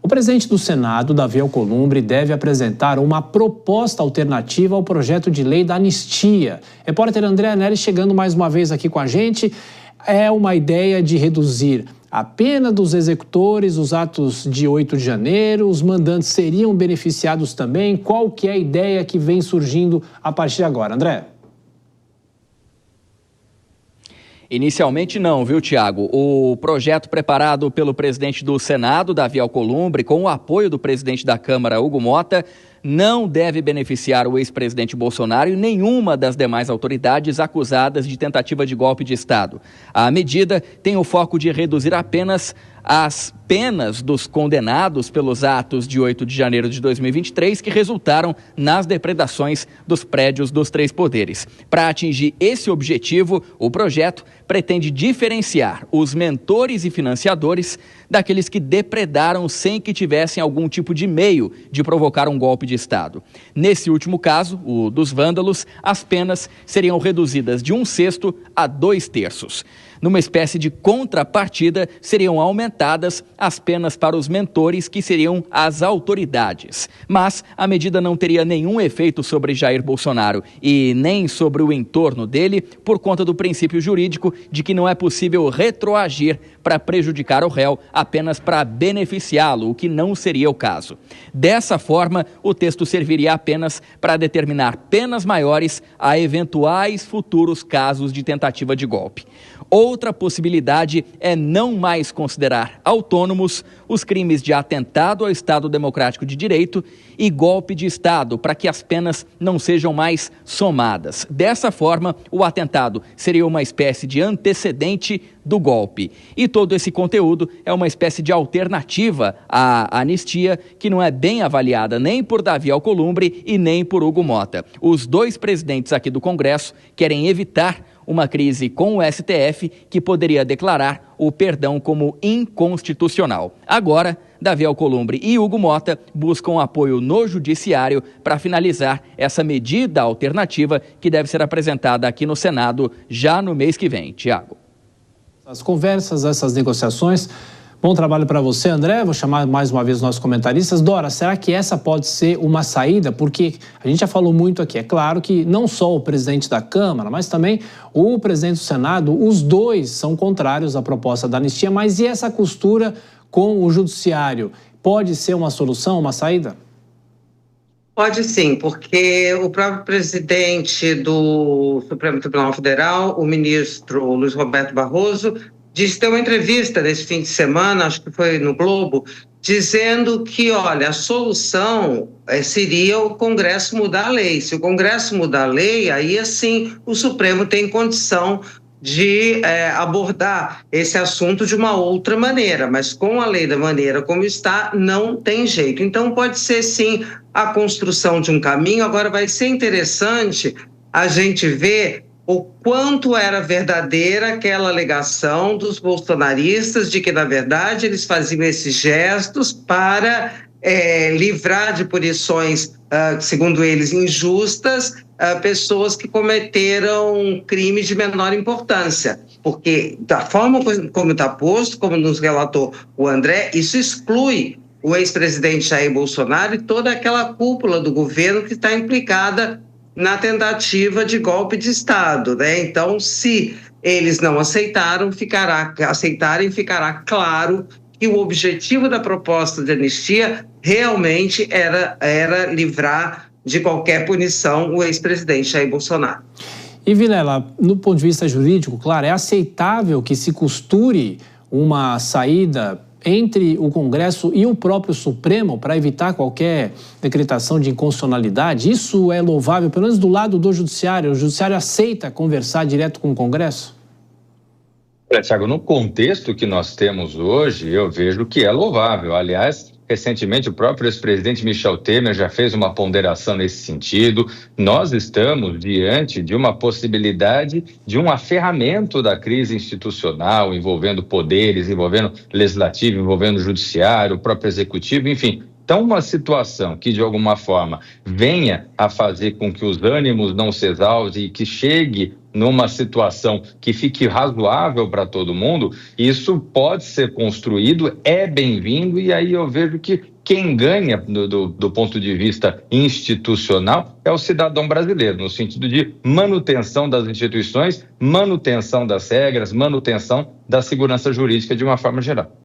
presidente do Senado, Davi Alcolumbre, deve apresentar uma proposta alternativa ao projeto de lei da anistia. Repórter André Anelli chegando mais uma vez aqui com a gente. É uma ideia de reduzir a pena dos executores, os atos de 8 de janeiro, os mandantes seriam beneficiados também? Qual que é a ideia que vem surgindo a partir de agora, André? Inicialmente não, viu, Tiago? O projeto preparado pelo presidente do Senado, Davi Alcolumbre, com o apoio do presidente da Câmara, Hugo Motta, não deve beneficiar o ex-presidente Bolsonaro e nenhuma das demais autoridades acusadas de tentativa de golpe de Estado. A medida tem o foco de reduzir apenas as penas dos condenados pelos atos de 8 de janeiro de 2023 que resultaram nas depredações dos prédios dos três poderes. Para atingir esse objetivo, o projeto pretende diferenciar os mentores e financiadores daqueles que depredaram sem que tivessem algum tipo de meio de provocar um golpe de Estado. Nesse último caso, o dos vândalos, as penas seriam reduzidas de 1/6 a 2/3. Numa espécie de contrapartida, seriam aumentadas as penas para os mentores, que seriam as autoridades. Mas a medida não teria nenhum efeito sobre Jair Bolsonaro e nem sobre o entorno dele, por conta do princípio jurídico de que não é possível retroagir para prejudicar o réu, apenas para beneficiá-lo, o que não seria o caso. Dessa forma, o texto serviria apenas para determinar penas maiores a eventuais futuros casos de tentativa de golpe. Outra possibilidade é não mais considerar autônomos os crimes de atentado ao Estado Democrático de Direito e golpe de Estado, para que as penas não sejam mais somadas. Dessa forma, o atentado seria uma espécie de antecedente do golpe. E todo esse conteúdo é uma espécie de alternativa à anistia, que não é bem avaliada nem por Davi Alcolumbre e nem por Hugo Motta. Os dois presidentes aqui do Congresso querem evitar uma crise com o STF, que poderia declarar o perdão como inconstitucional. Agora, Davi Alcolumbre e Hugo Motta buscam apoio no Judiciário para finalizar essa medida alternativa que deve ser apresentada aqui no Senado já no mês que vem. Tiago. As conversas, essas negociações. Bom trabalho para você, André. Vou chamar mais uma vez os nossos comentaristas. Dora, será que essa pode ser uma saída? Porque a gente já falou muito aqui. É claro que não só o presidente da Câmara, mas também o presidente do Senado, os dois são contrários à proposta da anistia. Mas e essa costura com o Judiciário? Pode ser uma solução, uma saída? Pode sim, porque o próprio presidente do Supremo Tribunal Federal, o ministro Luiz Roberto Barroso, disse ter uma entrevista nesse fim de semana, acho que foi no Globo, dizendo que, olha, a solução seria o Congresso mudar a lei. Se o Congresso mudar a lei, aí, assim, o Supremo tem condição de abordar esse assunto de uma outra maneira, mas com a lei da maneira como está, não tem jeito. Então, pode ser, sim, a construção de um caminho. Agora, vai ser interessante a gente ver o quanto era verdadeira aquela alegação dos bolsonaristas de que, na verdade, eles faziam esses gestos para livrar de punições, segundo eles, injustas, pessoas que cometeram crimes de menor importância. Porque, da forma como está posto, como nos relatou o André, isso exclui o ex-presidente Jair Bolsonaro e toda aquela cúpula do governo que está implicada na tentativa de golpe de Estado, né? Então, se eles não aceitarem, ficará claro que o objetivo da proposta de anistia realmente era livrar de qualquer punição o ex-presidente Jair Bolsonaro. E, Vilela, no ponto de vista jurídico, claro, é aceitável que se costure uma saída entre o Congresso e o próprio Supremo para evitar qualquer decretação de inconstitucionalidade? Isso é louvável, pelo menos do lado do Judiciário? O Judiciário aceita conversar direto com o Congresso? Tiago, no contexto que nós temos hoje, eu vejo que é louvável. Aliás, recentemente o próprio ex-presidente Michel Temer já fez uma ponderação nesse sentido. Nós estamos diante de uma possibilidade de um aferramento da crise institucional, envolvendo poderes, envolvendo legislativo, envolvendo judiciário, o próprio executivo, enfim. Então, uma situação que, de alguma forma, venha a fazer com que os ânimos não se exaltem e que chegue numa situação que fique razoável para todo mundo, isso pode ser construído, é bem-vindo, e aí eu vejo que quem ganha do ponto de vista institucional é o cidadão brasileiro, no sentido de manutenção das instituições, manutenção das regras, manutenção da segurança jurídica de uma forma geral.